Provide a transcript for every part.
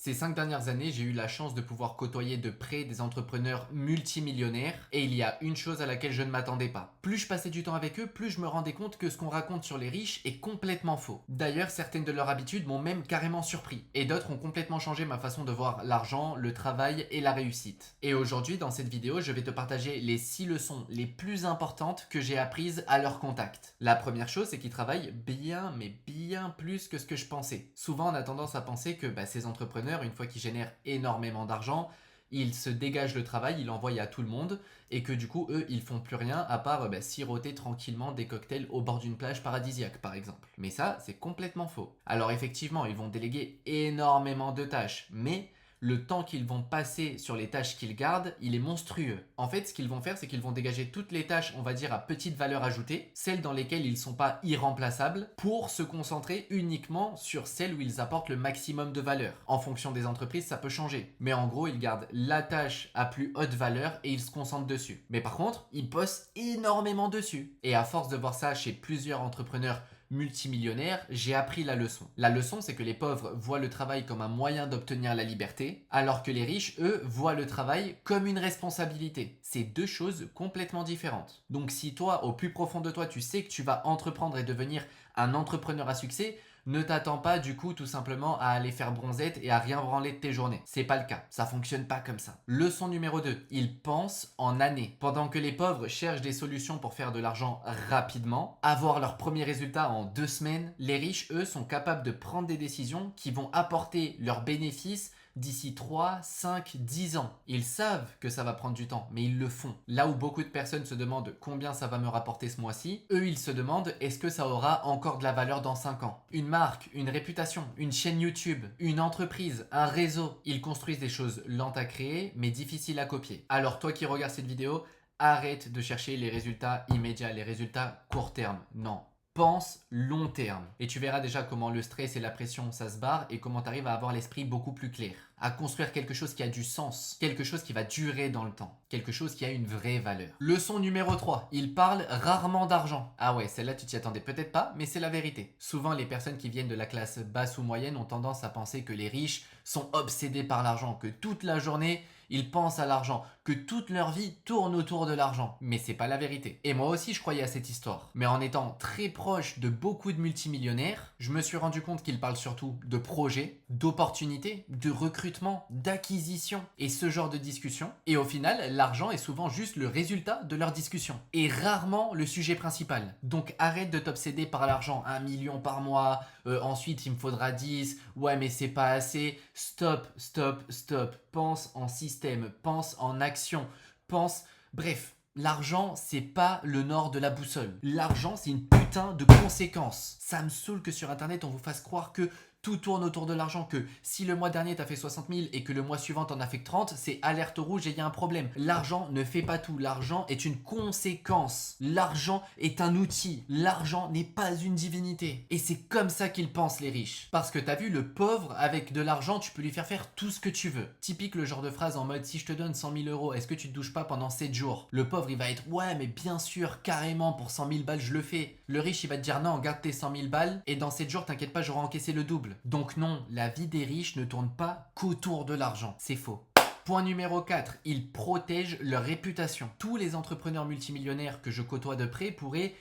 Ces 5 dernières années, j'ai eu la chance de pouvoir côtoyer de près des entrepreneurs multimillionnaires et il y a une chose à laquelle je ne m'attendais pas. Plus je passais du temps avec eux, plus je me rendais compte que ce qu'on raconte sur les riches est complètement faux. D'ailleurs, certaines de leurs habitudes m'ont même carrément surpris et d'autres ont complètement changé ma façon de voir l'argent, le travail et la réussite. Et aujourd'hui, dans cette vidéo, je vais te partager les 6 leçons les plus importantes que j'ai apprises à leur contact. La première chose, c'est qu'ils travaillent bien, mais bien plus que ce que je pensais. Souvent, on a tendance à penser que ces entrepreneurs, une fois qu'ils génèrent énormément d'argent, ils se dégagent le travail, ils l'envoient à tout le monde et que du coup, eux, ils font plus rien à part siroter tranquillement des cocktails au bord d'une plage paradisiaque, par exemple. Mais ça, c'est complètement faux. Alors effectivement, ils vont déléguer énormément de tâches, mais le temps qu'ils vont passer sur les tâches qu'ils gardent, il est monstrueux. En fait, ce qu'ils vont faire, c'est qu'ils vont dégager toutes les tâches, on va dire, à petite valeur ajoutée, celles dans lesquelles ils ne sont pas irremplaçables, pour se concentrer uniquement sur celles où ils apportent le maximum de valeur. En fonction des entreprises, ça peut changer. Mais en gros, ils gardent la tâche à plus haute valeur et ils se concentrent dessus. Mais par contre, ils bossent énormément dessus. Et à force de voir ça chez plusieurs entrepreneurs multimillionnaire, j'ai appris la leçon. La leçon, c'est que les pauvres voient le travail comme un moyen d'obtenir la liberté, alors que les riches, eux, voient le travail comme une responsabilité. C'est deux choses complètement différentes. Donc si toi, au plus profond de toi, tu sais que tu vas entreprendre et devenir un entrepreneur à succès, ne t'attends pas du coup tout simplement à aller faire bronzette et à rien branler de tes journées. C'est pas le cas. Ça fonctionne pas comme ça. Leçon numéro 2. Ils pensent en années. Pendant que les pauvres cherchent des solutions pour faire de l'argent rapidement, avoir leurs premiers résultats en 2 semaines, les riches, eux, sont capables de prendre des décisions qui vont apporter leurs bénéfices d'ici 3, 5, 10 ans. Ils savent que ça va prendre du temps, mais ils le font. Là où beaucoup de personnes se demandent combien ça va me rapporter ce mois-ci, eux ils se demandent est-ce que ça aura encore de la valeur dans 5 ans. Une marque, une réputation, une chaîne YouTube, une entreprise, un réseau. Ils construisent des choses lentes à créer, mais difficiles à copier. Alors toi qui regardes cette vidéo, arrête de chercher les résultats immédiats, les résultats court terme. Non. Pense long terme. Et tu verras déjà comment le stress et la pression, ça se barre et comment tu arrives à avoir l'esprit beaucoup plus clair. À construire quelque chose qui a du sens, quelque chose qui va durer dans le temps, quelque chose qui a une vraie valeur. Leçon numéro 3, ils parlent rarement d'argent. Ah ouais, celle-là tu t'y attendais peut-être pas, mais c'est la vérité. Souvent les personnes qui viennent de la classe basse ou moyenne ont tendance à penser que les riches sont obsédés par l'argent, que toute la journée ils pensent à l'argent, que toute leur vie tourne autour de l'argent. Mais c'est pas la vérité. Et moi aussi je croyais à cette histoire. Mais en étant très proche de beaucoup de multimillionnaires, je me suis rendu compte qu'ils parlent surtout de projets, d'opportunités, de recrutement, d'acquisition et ce genre de discussion. Et au final, l'argent est souvent juste le résultat de leur discussion. Et rarement le sujet principal. Donc arrête de t'obséder par l'argent. 1 million par mois, ensuite il me faudra 10, ouais mais c'est pas assez. Stop, stop, stop. Pense en système, pense en action, pense... Bref, l'argent, c'est pas le nord de la boussole. L'argent, c'est une putain de conséquence. Ça me saoule que sur internet, on vous fasse croire que tout tourne autour de l'argent, que si le mois dernier t'as fait 60 000 et que le mois suivant t'en as fait que 30, c'est alerte rouge et il y a un problème. L'argent ne fait pas tout, l'argent est une conséquence. L'argent est un outil, l'argent n'est pas une divinité. Et c'est comme ça qu'ils pensent les riches. Parce que t'as vu, le pauvre, avec de l'argent, tu peux lui faire tout ce que tu veux. Typique le genre de phrase en mode si je te donne 100 000 euros, est-ce que tu te douches pas pendant 7 jours? Le pauvre il va être ouais mais bien sûr, carrément pour 100 000 balles je le fais. Le riche il va te dire non, garde tes 100 000 balles et dans 7 jours t'inquiète pas j'aurai encaissé le double. Donc non, la vie des riches ne tourne pas qu'autour de l'argent. C'est faux. Point numéro 4, ils protègent leur réputation. Tous les entrepreneurs multimillionnaires que je côtoie de près pourraient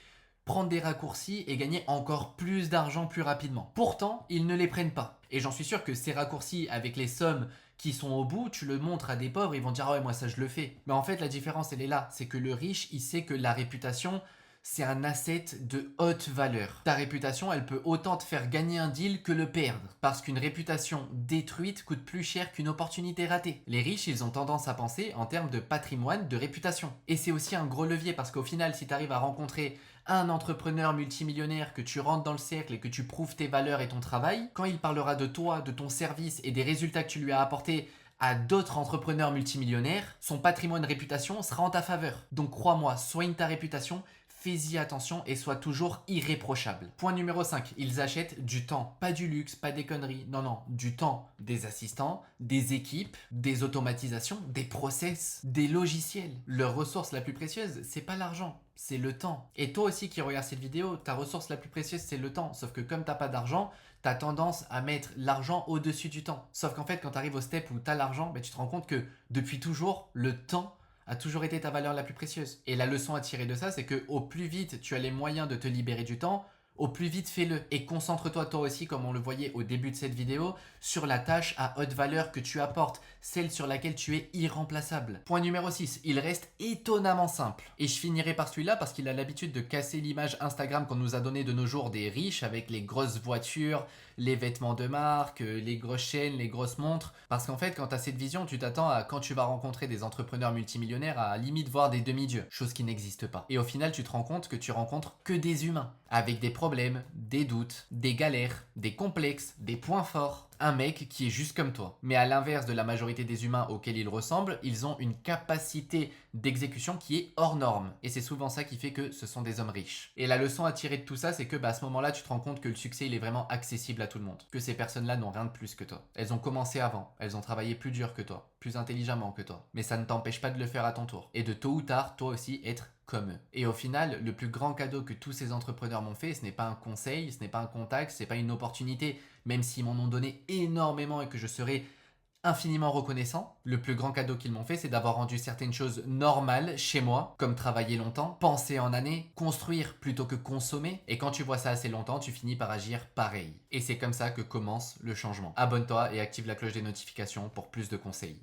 prendre des raccourcis et gagner encore plus d'argent plus rapidement. Pourtant, ils ne les prennent pas. Et j'en suis sûr que ces raccourcis avec les sommes qui sont au bout, tu le montres à des pauvres, ils vont dire ah ouais moi ça je le fais. Mais en fait la différence elle est là, c'est que le riche il sait que la réputation c'est un asset de haute valeur. Ta réputation, elle peut autant te faire gagner un deal que le perdre. Parce qu'une réputation détruite coûte plus cher qu'une opportunité ratée. Les riches, ils ont tendance à penser en termes de patrimoine, de réputation. Et c'est aussi un gros levier parce qu'au final, si tu arrives à rencontrer un entrepreneur multimillionnaire, que tu rentres dans le cercle et que tu prouves tes valeurs et ton travail, quand il parlera de toi, de ton service et des résultats que tu lui as apportés à d'autres entrepreneurs multimillionnaires, son patrimoine réputation sera en ta faveur. Donc crois-moi, soigne ta réputation, fais-y attention et sois toujours irréprochable. Point numéro 5, ils achètent du temps. Pas du luxe, pas des conneries, non, non, du temps. Des assistants, des équipes, des automatisations, des process, des logiciels. Leur ressource la plus précieuse, c'est pas l'argent, c'est le temps. Et toi aussi qui regardes cette vidéo, ta ressource la plus précieuse, c'est le temps. Sauf que comme t'as pas d'argent, t'as tendance à mettre l'argent au-dessus du temps. Sauf qu'en fait, quand t'arrives au step où t'as l'argent, tu te rends compte que depuis toujours, le temps a toujours été ta valeur la plus précieuse. Et la leçon à tirer de ça, c'est que au plus vite tu as les moyens de te libérer du temps, au plus vite fais-le. Et concentre-toi toi aussi, comme on le voyait au début de cette vidéo, sur la tâche à haute valeur que tu apportes, celle sur laquelle tu es irremplaçable. Point numéro 6, il reste étonnamment simple. Et je finirai par celui-là parce qu'il a l'habitude de casser l'image Instagram qu'on nous a donnée de nos jours des riches avec les grosses voitures, les vêtements de marque, les grosses chaînes, les grosses montres. Parce qu'en fait, quand tu as cette vision, tu t'attends à, quand tu vas rencontrer des entrepreneurs multimillionnaires, à limite voir des demi-dieux, chose qui n'existe pas. Et au final, tu te rends compte que tu rencontres que des humains, avec des problèmes, des doutes, des galères, des complexes, des points forts. Un mec qui est juste comme toi. Mais à l'inverse de la majorité des humains auxquels ils ressemblent, ils ont une capacité d'exécution qui est hors norme. Et c'est souvent ça qui fait que ce sont des hommes riches. Et la leçon à tirer de tout ça, c'est que à ce moment-là, tu te rends compte que le succès, il est vraiment accessible à tout le monde. Que ces personnes-là n'ont rien de plus que toi. Elles ont commencé avant. Elles ont travaillé plus dur que toi. Plus intelligemment que toi. Mais ça ne t'empêche pas de le faire à ton tour. Et de tôt ou tard, toi aussi, être comme eux. Et au final, le plus grand cadeau que tous ces entrepreneurs m'ont fait, ce n'est pas un conseil, ce n'est pas un contact, ce n'est pas une opportunité, même s'ils m'en ont donné énormément et que je serai infiniment reconnaissant. Le plus grand cadeau qu'ils m'ont fait, c'est d'avoir rendu certaines choses normales chez moi, comme travailler longtemps, penser en années, construire plutôt que consommer. Et quand tu vois ça assez longtemps, tu finis par agir pareil. Et c'est comme ça que commence le changement. Abonne-toi et active la cloche des notifications pour plus de conseils.